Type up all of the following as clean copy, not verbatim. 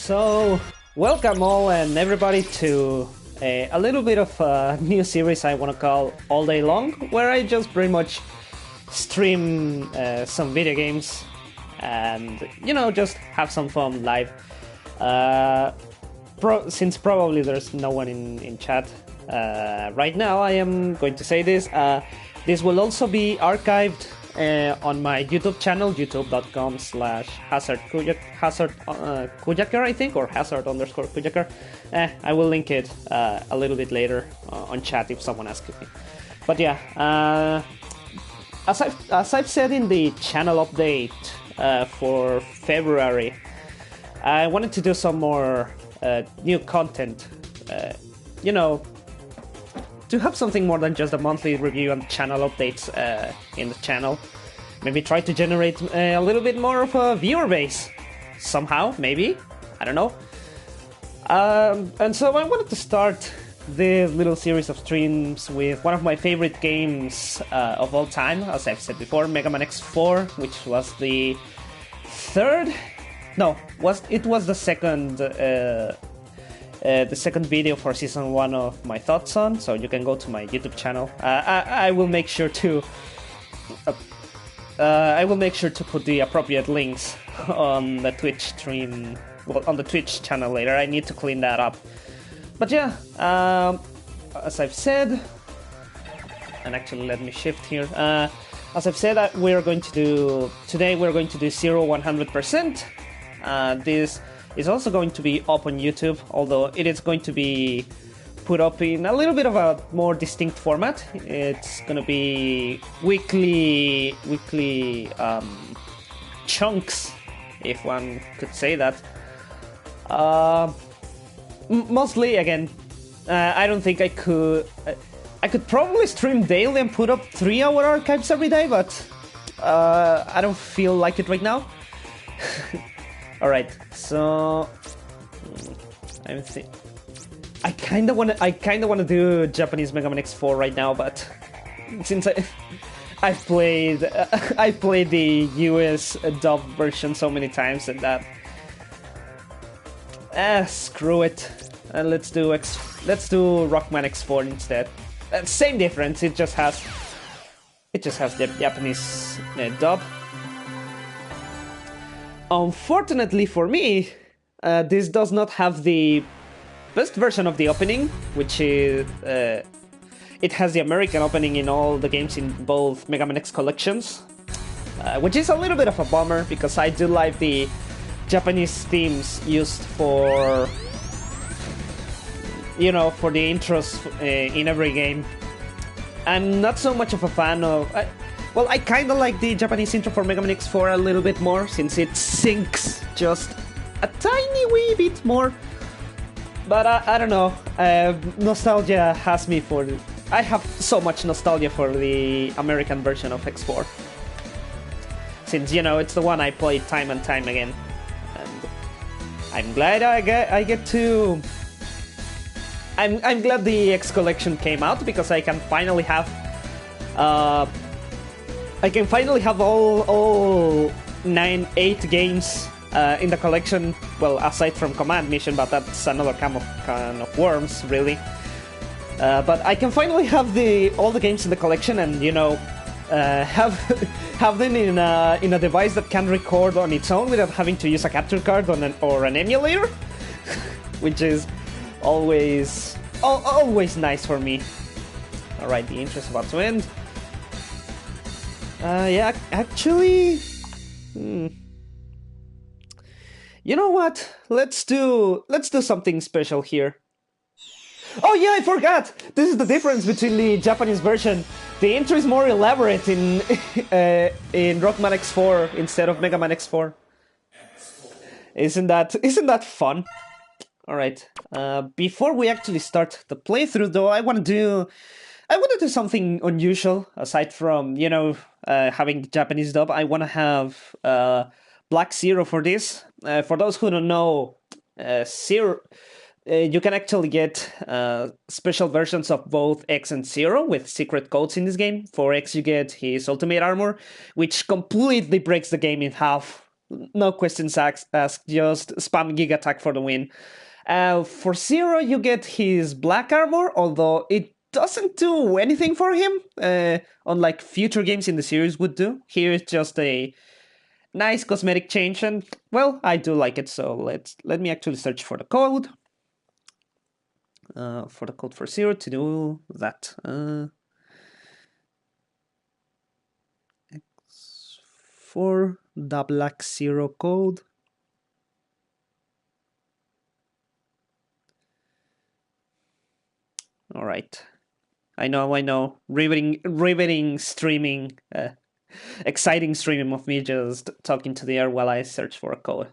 So, welcome all and everybody to a little bit of a new series I want to call All Day Long, where I just pretty much stream some video games and, just have some fun live. Since probably there's no one in chat right now, I am going to say this. This will also be archived on my YouTube channel, youtube.com/hazard_kujaker, I think, or hazard_kujaker. I will link it a little bit later on chat if someone asks me. But yeah, as I've said in the channel update for February, I wanted to do some more new content, to have something more than just a monthly review and channel updates in the channel. Maybe try to generate a little bit more of a viewer base. Somehow, maybe. I don't know. And so I wanted to start this little series of streams with one of my favorite games of all time, as I've said before, Megaman X4, which was the third... No, it was the second... the second video for season 1 of my thoughts on, so you can go to my YouTube channel. I will make sure to put the appropriate links on the Twitch stream, on the Twitch channel later. I need to clean that up. But yeah, as I've said, and actually let me shift here. As I've said, today we're going to do 0-100%. This is also going to be up on YouTube, although it is going to be put up in a little bit of a more distinct format. It's going to be weekly chunks, if one could say that. Mostly, again, I don't think I could probably stream daily and put up 3-hour archives every day, but I don't feel like it right now. Alright, so I kinda wanna do Japanese Megaman X4 right now, but since I've played the US dub version so many times that screw it. Let's do Rockman X4 instead. Same difference. It just has the Japanese dub. Unfortunately for me, this does not have the best version of the opening, which is... it has the American opening in all the games in both Mega Man X collections, which is a little bit of a bummer, because I do like the Japanese themes used for... for the intros in every game. I'm not so much of a fan of... Well, I kinda like the Japanese intro for Mega Man X4 a little bit more, since it syncs just a tiny wee bit more. But I don't know, nostalgia has me for... I have so much nostalgia for the American version of X4. Since, it's the one I played time and time again. And I'm glad I get to... I'm glad the X collection came out, because I can finally have... all 8 games in the collection. Well, aside from Command Mission, but that's another can of worms, really. But I can finally have all the games in the collection, and have them in a device that can record on its own without having to use a capture card or an emulator, which is always nice for me. All right, the intro is about to end. Yeah, actually... You know what? Let's do something special here. Oh yeah, I forgot! This is the difference between the Japanese version. The intro is more elaborate in Rockman X4 instead of Mega Man X4. Isn't that fun? Alright, before we actually start the playthrough though, I want to do something unusual, aside from, having the Japanese dub. I want to have Black Zero for this. For those who don't know, Zero, you can actually get special versions of both X and Zero with secret codes in this game. For X, you get his ultimate armor, which completely breaks the game in half. no questions asked, just spam Giga Attack for the win. For Zero, you get his black armor, although it doesn't do anything for him, unlike future games in the series would do. Here it's just a nice cosmetic change, and well, I do like it, so let me actually search for the code. For the code for Zero to do that. For the black Zero code. All right. I know. Riveting streaming, exciting streaming of me just talking to the air while I search for a code.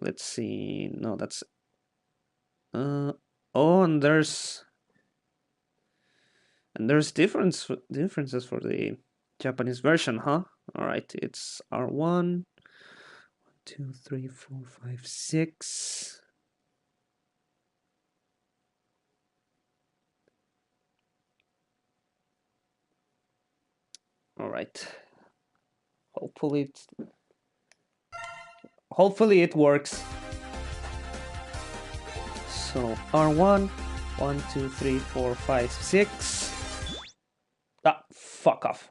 Let's see. No, that's. Oh, and there's differences for the Japanese version, huh? All right, it's R1, 1, 2, 3, 4, 5, 6. All right. Hopefully it works. So R1, 1, 2, 3, 4, 5, 6. Ah, fuck off.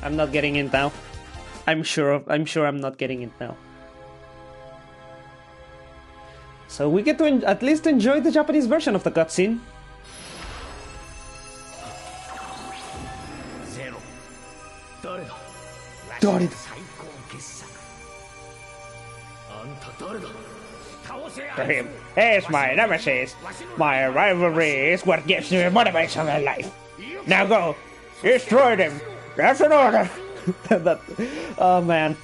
I'm not getting it now. I'm sure I'm not getting it now. So we get to at least enjoy the Japanese version of the cutscene. Him. He's my nemesis. My rivalry is what gives me motivation in life. Now go, destroy them. That's an order. Oh man.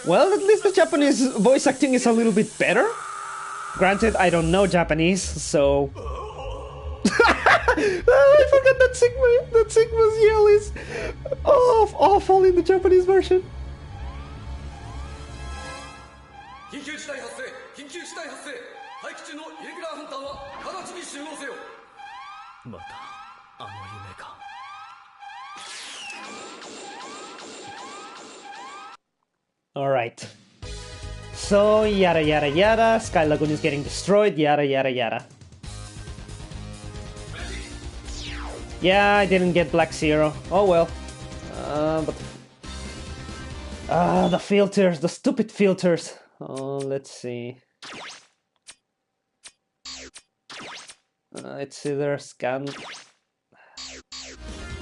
Well, at least the Japanese voice acting is a little bit better. Granted, I don't know Japanese, so. Oh, I forgot that Sigma's yell is awful in the Japanese version. Alright. So, yada yada yada, Sky Lagoon is getting destroyed, yada yada yada. Yeah, I didn't get Black Zero. Oh well. The filters, the stupid filters. Oh, let's see. It's either scan.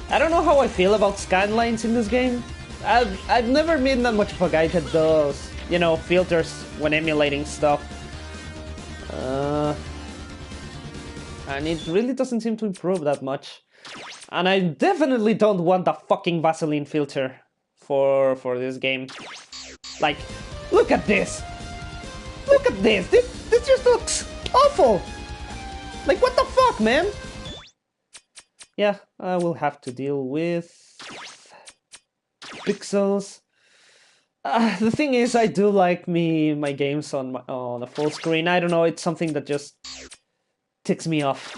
I don't know how I feel about scan lines in this game. I've never been that much of a guy that does, you know, filters when emulating stuff. And it really doesn't seem to improve that much. And I definitely don't want the fucking Vaseline filter for this game. Like, look at this! Look at this! This just looks awful! Like, what the fuck, man? Yeah, I will have to deal with pixels. The thing is, I do like my games on a full screen. I don't know, it's something that just ticks me off.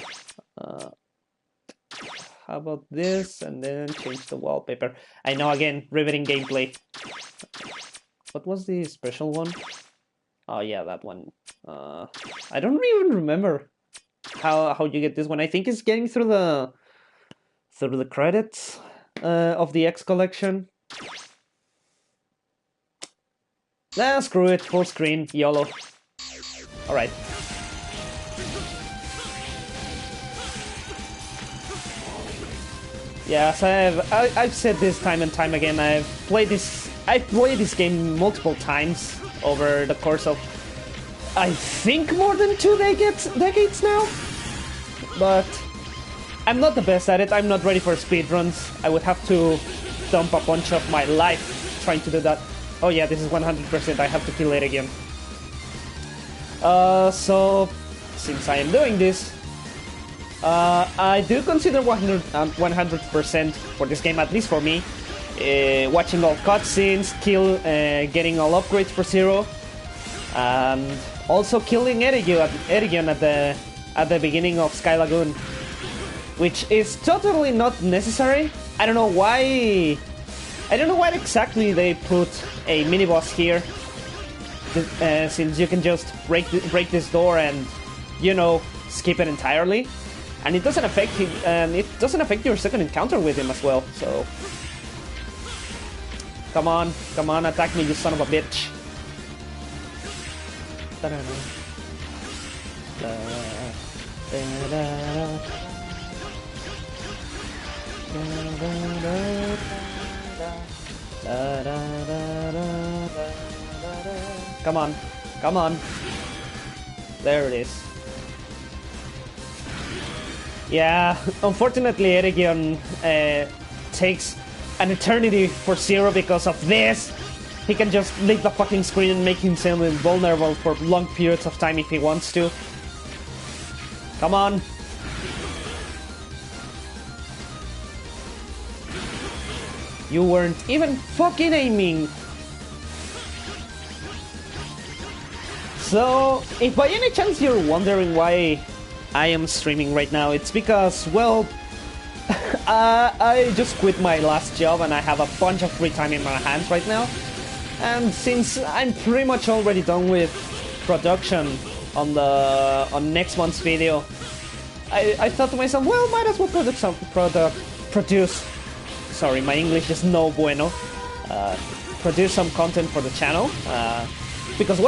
How about this, and then change the wallpaper. I know, again, riveting gameplay. What was the special one? Oh yeah, that one. I don't even remember how you get this one. I think it's getting through the credits of the X collection. Nah, screw it, full screen, YOLO. Alright. Yes, I've said this time and time again. I've played this game multiple times over the course of, I think, more than 2 decades now. But I'm not the best at it. I'm not ready for speedruns. I would have to dump a bunch of my life trying to do that. Oh yeah, this is 100%. I have to kill it again. So since I am doing this, I do consider 100% for this game, at least for me. Watching all cutscenes, getting all upgrades for Zero, and also killing Erigion at the beginning of Sky Lagoon. which is totally not necessary. I don't know why. I don't know why exactly they put a mini boss here, since you can just break this door and, you know, skip it entirely, and it doesn't affect him, and it doesn't affect your second encounter with him as well. So, come on, attack me, you son of a bitch! Come on. There it is. Yeah, unfortunately Eregion takes an eternity for Zero because of this. He can just leave the fucking screen and make himself invulnerable for long periods of time if he wants to. Come on. You weren't even fucking aiming. So, if by any chance you're wondering why I am streaming right now, it's because, well, I just quit my last job and I have a bunch of free time in my hands right now. And since I'm pretty much already done with production on next month's video, I thought to myself, well, might as well produce. Sorry, my English is no bueno. Produce some content for the channel. Because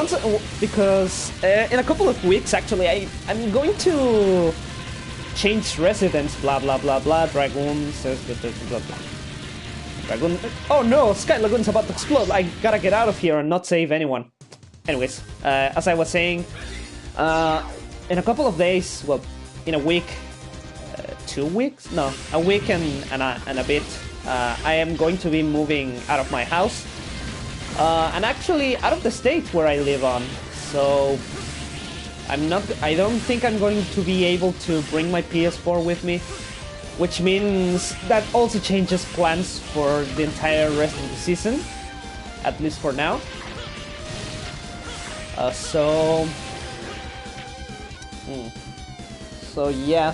in a couple of weeks, actually, I'm going to change residence. Blah blah blah blah. Dragoons. Blah blah. Dragoon. Oh no! Sky Lagoon's about to explode. I gotta get out of here and not save anyone. Anyways, as I was saying, in a couple of days, well, in a week, 2 weeks? No, a week and a bit. I am going to be moving out of my house. And actually out of the state where I live on, so I don't think I'm going to be able to bring my PS4 with me, which means that also changes plans for the entire rest of the season, at least for now. So yeah.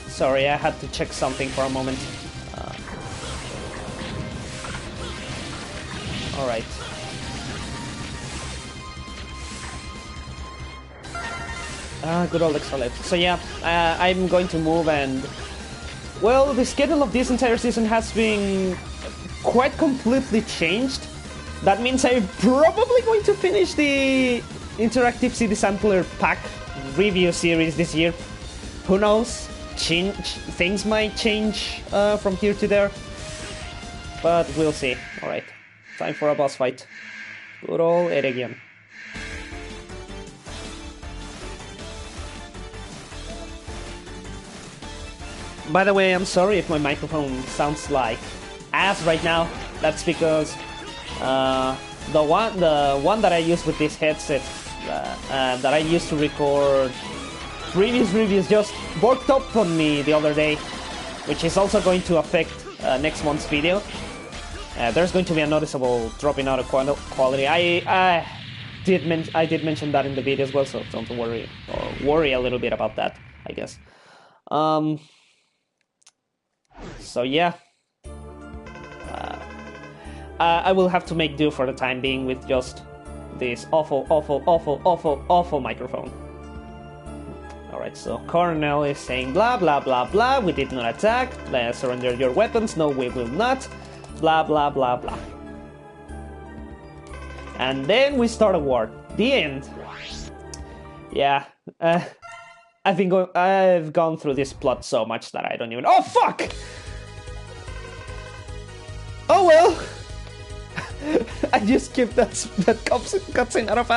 Sorry, I had to check something for a moment. Alright. Good old extra life. So yeah, I'm going to move, and well, the schedule of this entire season has been quite completely changed. That means I'm probably going to finish the Interactive City Sampler Pack review series this year. Who knows? Things might change from here to there, but we'll see. Alright. Time for a boss fight. Good old Eregion. By the way, I'm sorry if my microphone sounds like ass right now. That's because the one that I use with this headset that I used to record previous reviews just worked up on me the other day, which is also going to affect next month's video. There's going to be a noticeable drop in audio quality. I did mention that in the video as well, so don't worry, or worry a little bit about that, I guess. So yeah, I will have to make do for the time being with just this awful microphone. Alright, so Cornell is saying blah blah blah blah. We did not attack. Surrender your weapons. No, we will not. Blah blah blah blah. And then we start a war. The end. Yeah. I've gone through this plot so much that I don't even. Oh fuck! Oh well. I just skipped that cutscene out of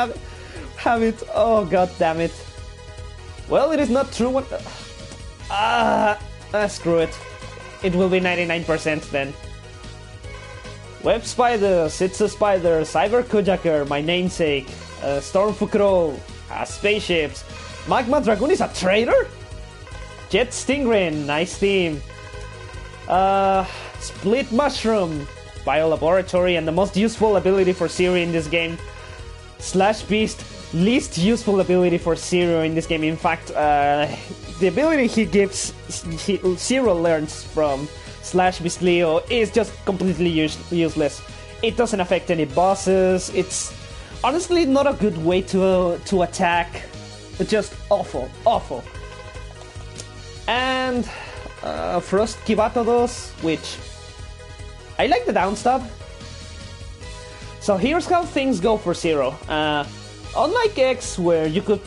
habit. Oh god damn it. Well, it is not true. What? Screw it. It will be 99% then. Web Spiders, it's a spider, Cyber Kujaker, my namesake, Storm Fukuro, spaceships, Magma Dragoon is a traitor? Jet Stingray, nice theme. Split Mushroom, Biolaboratory, and the most useful ability for Siri in this game, Slash Beast, least useful ability for Zero in this game. In fact, the ability Zero learns from Slash Beast Leo is just completely useless. It doesn't affect any bosses. It's honestly not a good way to attack. It's just awful, awful. And Frost Kibatodos, which I like the down stab. So here's how things go for Zero. Unlike X, where you could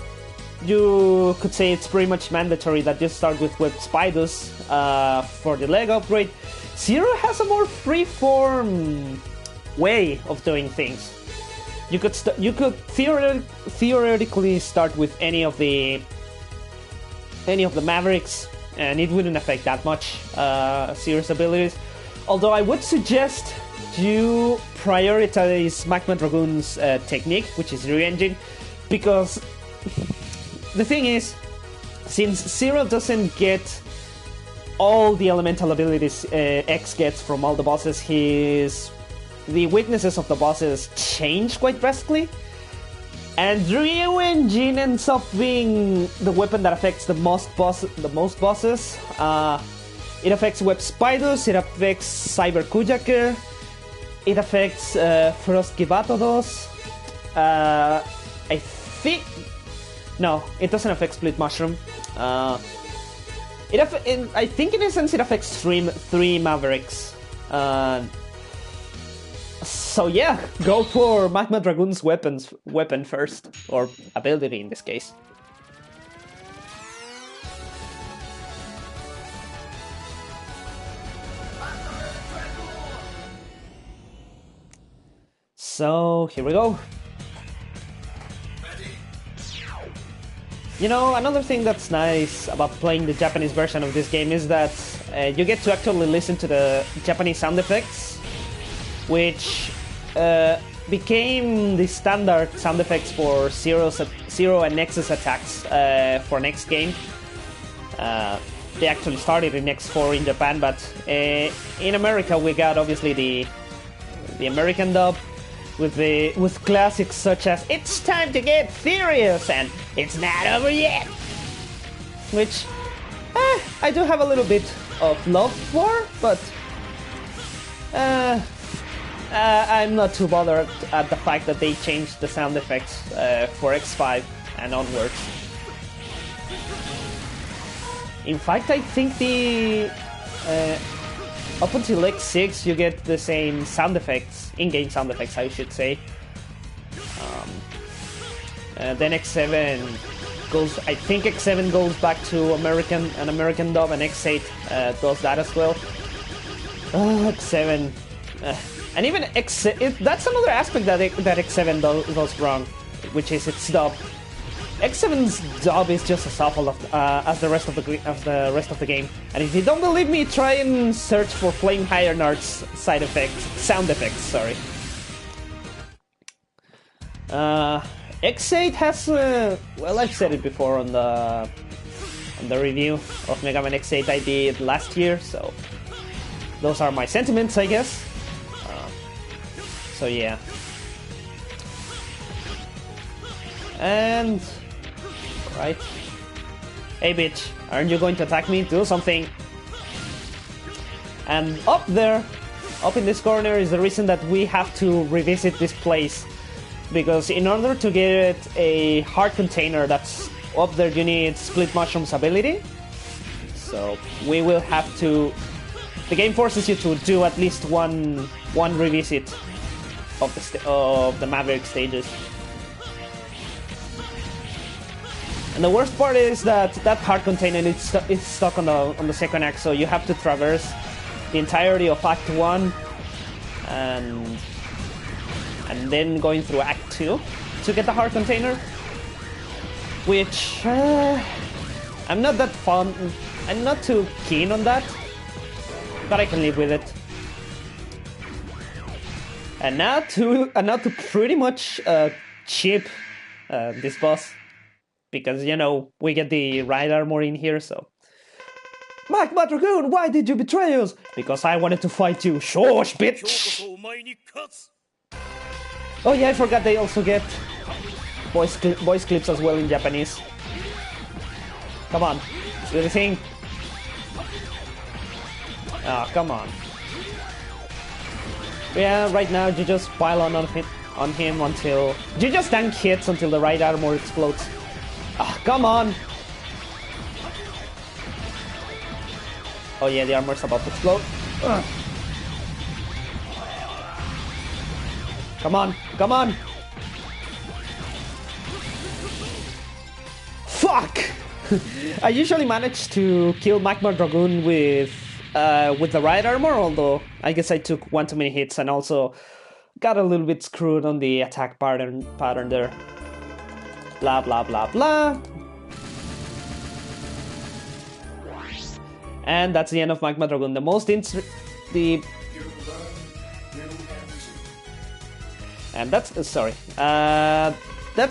say it's pretty much mandatory that you start with Web Spiders for the leg upgrade, Zero has a more free-form way of doing things. You could theoretically start with any of the Mavericks, and it wouldn't affect that much Zero's abilities. Although I would suggest you prioritize Magma Dragoon's technique, which is Re-Engine, because the thing is, since Zero doesn't get all the elemental abilities X gets from all the bosses, the weaknesses of the bosses change quite drastically, and Re-Engine ends up being the weapon that affects the most bosses. It affects Web Spiders, it affects Cyber Kujaker, it affects Frost Kibatodos. I think... No, it doesn't affect Split Mushroom. I think in a sense it affects three Mavericks. So yeah, go for Magma Dragoon's weapon first, or ability in this case. So here we go. You know, another thing that's nice about playing the Japanese version of this game is that you get to actually listen to the Japanese sound effects, which became the standard sound effects for Zero and Nexus attacks for next game. They actually started in X4 in Japan, but in America we got obviously the American dub, with classics such as "It's time to get serious" and "It's not over yet," which I do have a little bit of love for, but I'm not too bothered at the fact that they changed the sound effects for X5 and onwards. In fact, I think up until X6 you get the same sound effects, in-game sound effects I should say. Then X7 goes, I think X7 goes back to an American dub, and X8 does that as well. X7, and even X6, that's another aspect that X7 does wrong, which is its dub. X7's dub is just as awful as the rest of the game. And if you don't believe me, try and search for Flame Ironheart's sound effects. Sorry. X8 has well, I've said it before on the review of Megaman X8 I did last year, so those are my sentiments, I guess. So yeah. And right. Hey bitch, aren't you going to attack me? Do something. And up there, up in this corner, is the reason that we have to revisit this place. Because in order to get a heart container that's up there, you need Split Mushroom's ability. So we will have to... The game forces you to do at least one revisit of the Maverick stages. And the worst part is that heart container is stuck on the second act, so you have to traverse the entirety of Act 1 and then going through Act 2 to get the heart container, which I'm not that fun. I'm not too keen on that, but I can live with it. And now to pretty much chip this boss. Because, you know, we get the right armor in here, so... Magma Dragoon, why did you betray us? Because I wanted to fight you. Shush, bitch! Oh yeah, I forgot they also get voice clips as well in Japanese. Come on, do the thing. Ah, oh, come on. Yeah, right now you just pile on him until you just tank hits until the right armor explodes. Ah, oh, come on. Oh yeah, the armor's about to explode. Ugh. Come on, come on. Fuck! I usually manage to kill Magma Dragoon with the right armor, although I guess I took one too many hits and also got a little bit screwed on the attack pattern there. Blah blah blah blah. And that's the end of Magma Dragoon. And that's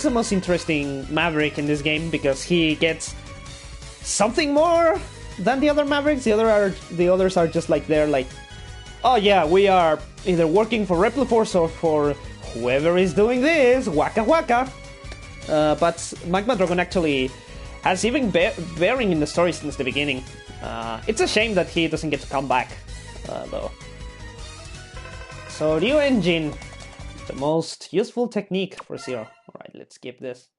the most interesting Maverick in this game because he gets something more than the other Mavericks. The others are just like they're like, oh yeah, we are either working for Repliforce or for whoever is doing this, waka waka. But Magma Dragoon actually has even bearing in the story since the beginning. It's a shame that he doesn't get to come back, though. So Ryu Engine, the most useful technique for Zero. Alright, let's skip this.